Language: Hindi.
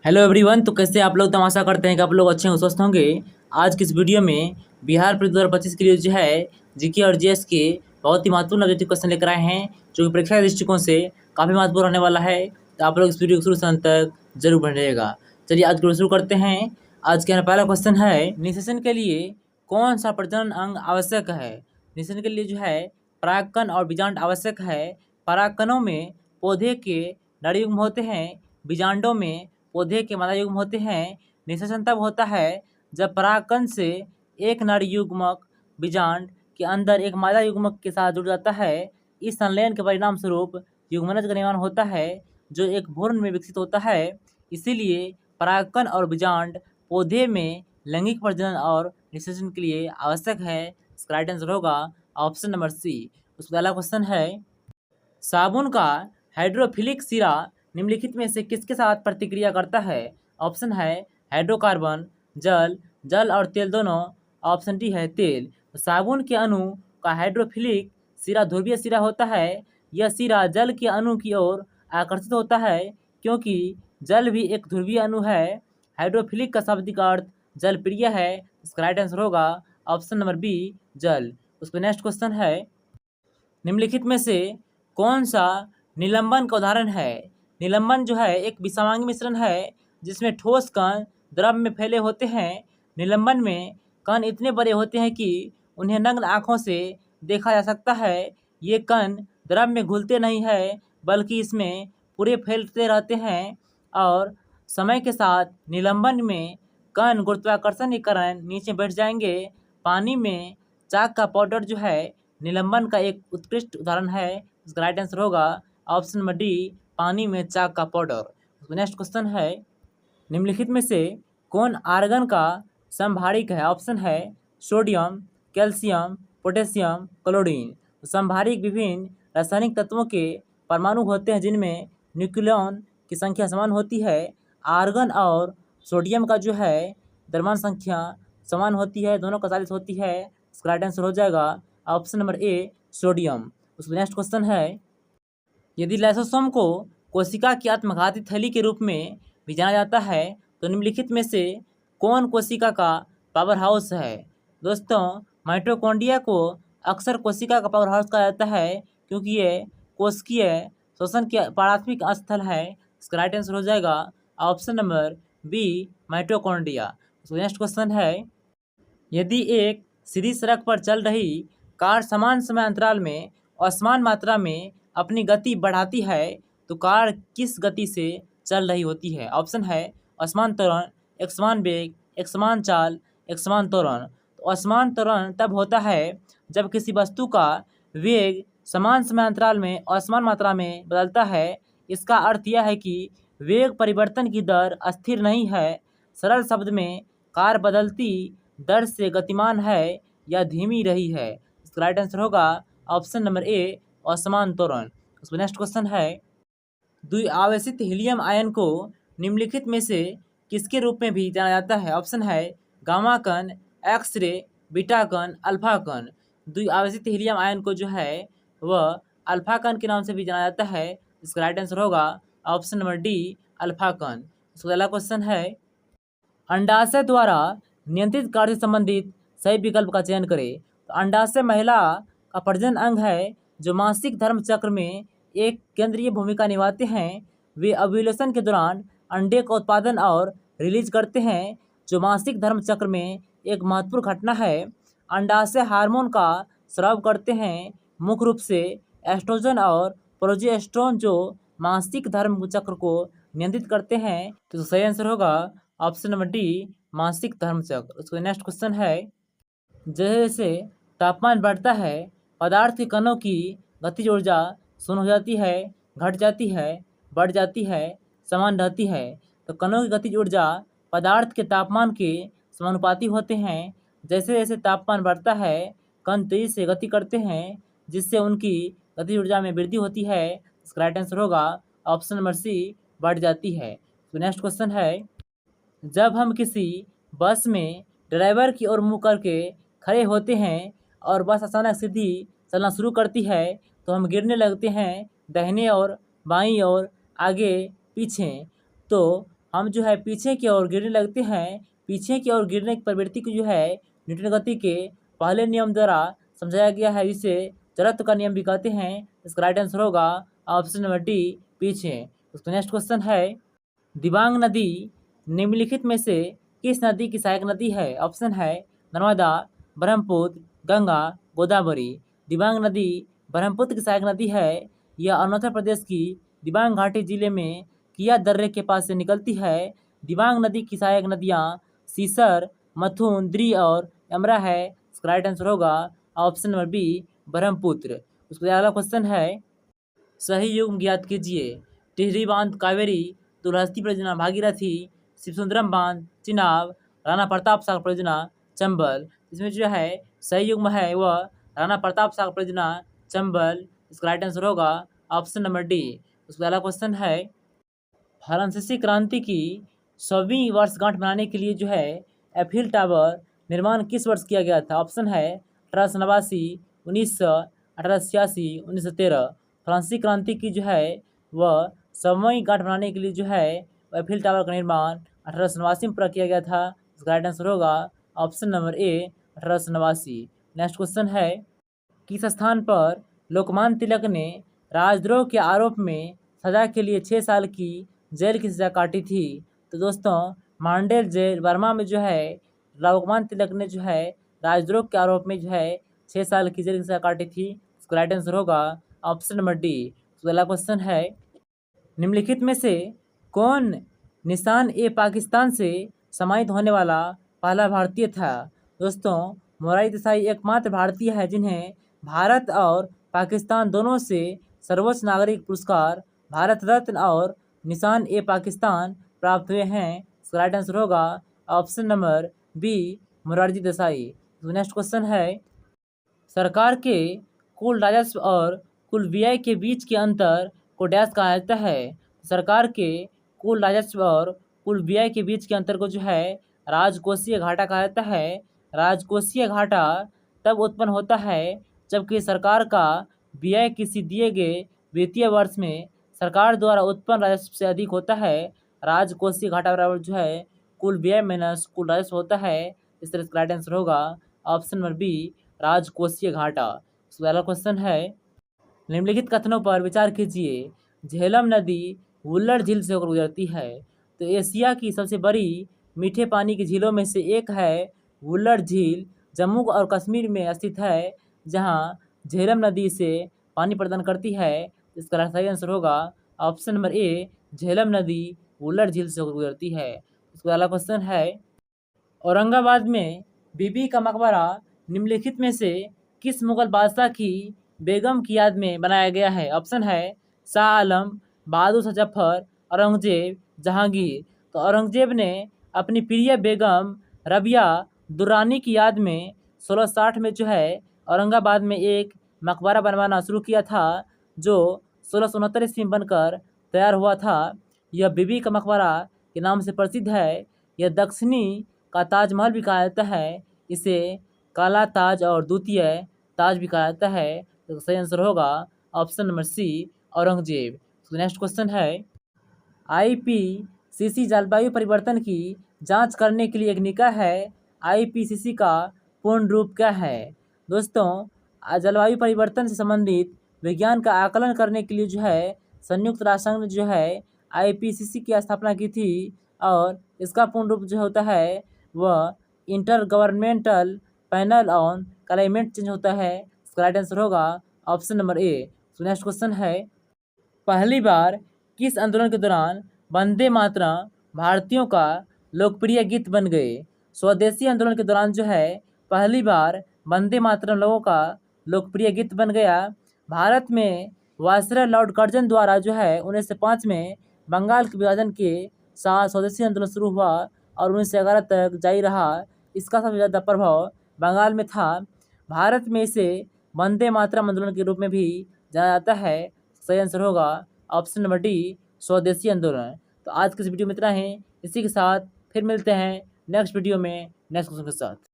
Hello everyone. तो कैसे आप लोग? तमाशा करते हैं कि आप लोग अच्छे हों, स्वस्थ होंगे। आज की इस वीडियो में बिहार प्रति 2025 के लिए जो है जीके और जीएस के बहुत ही महत्वपूर्ण ऑब्जेक्टिव क्वेश्चन लेकर आए हैं, जो कि परीक्षा के दृष्टिकोण से काफ़ी महत्वपूर्ण होने वाला है। तो आप लोग इस वीडियो को शुरू से अंत तक जरूर बनेगा। चलिए आज को शुरू करते हैं। आज का पहला क्वेश्चन है, निषेचन के लिए कौन सा प्रजनन अंग आवश्यक है? निषेचन के लिए जो है परागकण और बीजांड आवश्यक है। परागकणों में पौधे के नाड़ीयुग्म होते हैं, बीजांडों में पौधे के मादा युग्म होते हैं। निषेचन तब होता है जब परागकण से एक नर युग्मक बीजांड के अंदर एक मादा युग्मक के साथ जुड़ जाता है। इस संलयन के परिणाम स्वरूप युग्मनज का निर्माण होता है, जो एक भ्रूण में विकसित होता है। इसीलिए परागकण और बीजांड पौधे में लैंगिक प्रजनन और निषेचन के लिए आवश्यक है। इसका राइट आंसर होगा ऑप्शन नंबर सी। उसका पहला क्वेश्चन है, साबुन का हाइड्रोफिलिक सिरा निम्नलिखित में से किसके साथ प्रतिक्रिया करता है? ऑप्शन है हाइड्रोकार्बन, जल, जल और तेल दोनों। ऑप्शन डी है तेल। साबुन के अणु का हाइड्रोफिलिक सिरा ध्रुवीय सिरा होता है। यह सिरा जल के अणु की ओर आकर्षित होता है, क्योंकि जल भी एक ध्रुवीय अणु है। हाइड्रोफिलिक का शाब्दिक अर्थ जल प्रिय है। इसका राइट आंसर होगा ऑप्शन नंबर बी, जल। उसका नेक्स्ट क्वेश्चन है, निम्नलिखित में से कौन सा निलंबन का उदाहरण है? निलंबन जो है एक विषमांगी मिश्रण है, जिसमें ठोस कण द्रव में फैले होते हैं। निलंबन में कण इतने बड़े होते हैं कि उन्हें नग्न आँखों से देखा जा सकता है। ये कण द्रव में घुलते नहीं है, बल्कि इसमें पूरे फैलते रहते हैं, और समय के साथ निलंबन में कण गुरुत्वाकर्षण के कारण नीचे बैठ जाएंगे। पानी में चाक का पाउडर जो है निलंबन का एक उत्कृष्ट उदाहरण है। इसका राइट आंसर होगा ऑप्शन नंबर डी, पानी में चाक का पाउडर। नेक्स्ट क्वेश्चन है, निम्नलिखित में से कौन आर्गन का समभारिक है? ऑप्शन है सोडियम, कैल्शियम, पोटेशियम, क्लोरीन। समभारिक विभिन्न रासायनिक तत्वों के परमाणु होते हैं, जिनमें न्यूक्लियॉन की संख्या समान होती है। आर्गन और सोडियम का जो है द्रव्यमान संख्या समान होती है, दोनों का 40 होती है। इसका राइट आंसर हो जाएगा ऑप्शन नंबर ए, सोडियम। उसका नेक्स्ट क्वेश्चन है, यदि लाइसोसोम को कोशिका की आत्मघाती थैली के रूप में भी जाना जाता है, तो निम्नलिखित में से कौन कोशिका का पावर हाउस है? दोस्तों, माइटोकॉन्ड्रिया को अक्सर कोशिका का पावर हाउस कहा जाता है, क्योंकि ये कोशिकीय श्वसन के प्राथमिक स्थल है। इसका राइट आंसर हो जाएगा option number B, mitochondria. Next question है, यदि एक सीधी सड़क पर चल रही कार समान समय अंतराल में असमान मात्रा में अपनी गति बढ़ाती है, तो कार किस गति से चल रही होती है? ऑप्शन है असमान त्वरण, एक समान वेग, एक समान चाल, एक समान त्वरण। तो असमान त्वरण तब होता है जब किसी वस्तु का वेग समान समय अंतराल में असमान मात्रा में बदलता है। इसका अर्थ यह है कि वेग परिवर्तन की दर अस्थिर नहीं है। सरल शब्द में, कार बदलती दर से गतिमान है या धीमी रही है। इसका राइट आंसर होगा ऑप्शन नंबर ए, असमान त्वरण। उसमें नेक्स्ट क्वेश्चन है, द्विआवेशित हीलियम आयन को निम्नलिखित में से किसके रूप में भी जाना जाता है? ऑप्शन है गामा कण, एक्सरे, बीटा कण, अल्फा कण। द्विआवेशित हीलियम आयन को जो है वह अल्फा कण के नाम से भी जाना जाता है। इसका राइट आंसर होगा ऑप्शन नंबर डी, अल्फा कण। उसका अगला क्वेश्चन है, अंडाशय द्वारा नियंत्रित कार्य से संबंधित सही विकल्प का चयन करें। तो अंडाशय महिला का प्रजनन अंग है, जो मासिक धर्म चक्र में एक केंद्रीय भूमिका निभाते हैं। वे ओव्यूलेशन के दौरान अंडे का उत्पादन और रिलीज करते हैं, जो मासिक धर्म चक्र में एक महत्वपूर्ण घटना है। अंडाशय हार्मोन का स्राव करते हैं, मुख्य रूप से एस्ट्रोजन और प्रोजेस्टेरोन, जो मासिक धर्म चक्र को नियंत्रित करते हैं। तो सही आंसर होगा ऑप्शन नंबर डी, मासिक धर्म चक्र। उसका नेक्स्ट क्वेश्चन है, जैसे तापमान बढ़ता है, पदार्थ के कणों की गतिज ऊर्जा शून्य हो जाती है, घट जाती है, बढ़ जाती है, समान रहती है। तो कणों की गतिज ऊर्जा पदार्थ के तापमान के समानुपाती होते हैं। जैसे जैसे तापमान बढ़ता है, कण तेजी से गति करते हैं, जिससे उनकी गतिज ऊर्जा में वृद्धि होती है। इसका राइट आंसर होगा ऑप्शन नंबर सी, बढ़ जाती है। तो नेक्स्ट क्वेश्चन है, जब हम किसी बस में ड्राइवर की ओर मुँह करके खड़े होते हैं और बस अचानक सीधी चलना शुरू करती है, तो हम गिरने लगते हैं दाहिने और बाईं ओर, आगे पीछे। तो हम जो है पीछे की ओर गिरने लगते हैं। पीछे की ओर गिरने की प्रवृत्ति को जो है न्यूटन गति के पहले नियम द्वारा समझाया गया है, जिसे जड़त्व का नियम भी कहते हैं। इसका राइट आंसर होगा ऑप्शन नंबर डी, पीछे। उसका नेक्स्ट क्वेश्चन है, दिबांग नदी निम्नलिखित में से किस नदी की सहायक नदी है? ऑप्शन है नर्मदा, ब्रह्मपुत्र, गंगा, गोदावरी। दिबांग नदी ब्रह्मपुत्र की सहायक नदी है। यह अरुणाचल प्रदेश की दिबांग घाटी जिले में किया दर्रे के पास से निकलती है। दिबांग नदी की सहायक नदियाँ सीसर, मथुन, द्री और यमरा है। इसका राइट आंसर होगा ऑप्शन नंबर बी, ब्रह्मपुत्र। उसके अगला क्वेश्चन है, सही युग्म ज्ञात कीजिए। टिहरी बांध कावेरी, दुलहस्ती परियोजना भागीरथी, शिवसुंदरम बांध चिनाब, राणा प्रताप सागर परियोजना चंबल। इसमें जो है सही युग्म है वह राणा प्रताप सागर परियोजना चंबल। इसका राइट आंसर होगा ऑप्शन नंबर डी। उसका अगला क्वेश्चन है, फ्रांसीसी क्रांति की 100वीं वर्षगांठ मनाने के लिए जो है एफिल टावर निर्माण किस वर्ष किया गया था? ऑप्शन है 1889, 1900, 1886, 1913। फ्रांसीसी क्रांति की जो है वह 100वीं गांठ मनाने के लिए जो है एफिल टावर का निर्माण 1889 में पूरा किया गया था। इसका राइट आंसर होगा option number A, 1889। Next question है, किस स्थान पर लोकमान्य तिलक ने राजद्रोह के आरोप में सजा के लिए 6 साल की जेल की सजा काटी थी? तो दोस्तों मांडेल जेल बर्मा में जो है लोकमान्य तिलक ने जो है राजद्रोह के आरोप में जो है 6 साल की जेल की सजा काटी थी। इसका राइट आंसर होगा ऑप्शन नंबर डी। अगला क्वेश्चन है, निम्नलिखित में से कौन निशान ए पाकिस्तान से समाहित होने वाला पहला भारतीय था? दोस्तों मोरारजी देसाई एकमात्र भारतीय है जिन्हें भारत और पाकिस्तान दोनों से सर्वोच्च नागरिक पुरस्कार भारत रत्न और निशान ए पाकिस्तान प्राप्त हुए हैं। इसका राइट आंसर होगा option number B, Morarji Desai. Next question है, सरकार के कुल राजस्व और कुल व्यय के बीच के अंतर को डैश कहा जाता है? सरकार के कुल राजस्व और कुल व्यय के बीच के अंतर को जो है राजकोषीय घाटा कहा जाता है। राजकोषीय घाटा तब उत्पन्न होता है जबकि सरकार का व्यय किसी दिए गए वित्तीय वर्ष में सरकार द्वारा उत्पन्न राजस्व से अधिक होता है। राजकोषीय घाटा बराबर जो है कुल व्यय माइनस कुल राजस्व होता है। इस तरह इसका राइट आंसर होगा ऑप्शन नंबर बी, राजकोषीय घाटा। अगला क्वेश्चन है, निम्नलिखित कथनों पर विचार कीजिए। झेलम नदी वुल्लर झील से होकर गुजरती है। तो एशिया की सबसे बड़ी मीठे पानी की झीलों में से एक है वुल्लर झील, जम्मू और कश्मीर में स्थित है, जहां झेलम नदी से पानी प्रदान करती है। इसका सही आंसर होगा ऑप्शन नंबर ए, झेलम नदी वुल्लर झील से होकर गुजरती है। इसका अगला क्वेश्चन है, औरंगाबाद में बीबी का मकबरा निम्नलिखित में से किस मुगल बादशाह की बेगम की याद में बनाया गया है? ऑप्शन है शाह आलम, बहादुर शाह जफर, औरंगजेब, जहांगीर। तो औरंगजेब ने अपनी प्रिय बेगम रबिया दुर्रानी की याद में 1660 में जो है औरंगाबाद में एक मकबरा बनवाना शुरू किया था, जो 1669 ईस्वी में बनकर तैयार हुआ था। यह बीबी का मकबरा के नाम से प्रसिद्ध है। यह दक्षिणी का ताजमहल भी कहा जाता है। इसे काला ताज और द्वितीय ताज भी कहा जाता है। तो सही आंसर होगा ऑप्शन नंबर सी, औरंगजेब। तो नेक्स्ट क्वेश्चन है, आईपीसीसी जलवायु परिवर्तन की जांच करने के लिए एक निकाय है। आईपीसीसी का पूर्ण रूप क्या है? दोस्तों जलवायु परिवर्तन से संबंधित विज्ञान का आकलन करने के लिए जो है संयुक्त राष्ट्र संघ ने जो है आईपीसीसी की स्थापना की थी, और इसका पूर्ण रूप जो होता है वह inter governmental panel on climate change होता है। इसका राइट आंसर होगा ऑप्शन नंबर ए। तो नेक्स्ट क्वेश्चन है, पहली बार किस आंदोलन के दौरान वंदे मातरम भारतीयों का लोकप्रिय गीत बन गए? स्वदेशी आंदोलन के दौरान जो है पहली बार वंदे मातरम लोगों का लोकप्रिय गीत बन गया। भारत में वायसराय लॉर्ड कर्जन द्वारा जो है 1905 में बंगाल के विभाजन के साथ स्वदेशी आंदोलन शुरू हुआ और 1911 तक जारी रहा। इसका सबसे ज़्यादा प्रभाव बंगाल में था। भारत में इसे वंदे मातरम आंदोलन के रूप में भी जाना जाता है। सही आंसर होगा ऑप्शन नंबर डी, स्वदेशी आंदोलन। तो आज के इस वीडियो में इतना ही। इसी के साथ फिर मिलते हैं नेक्स्ट वीडियो में नेक्स्ट क्वेश्चन के साथ।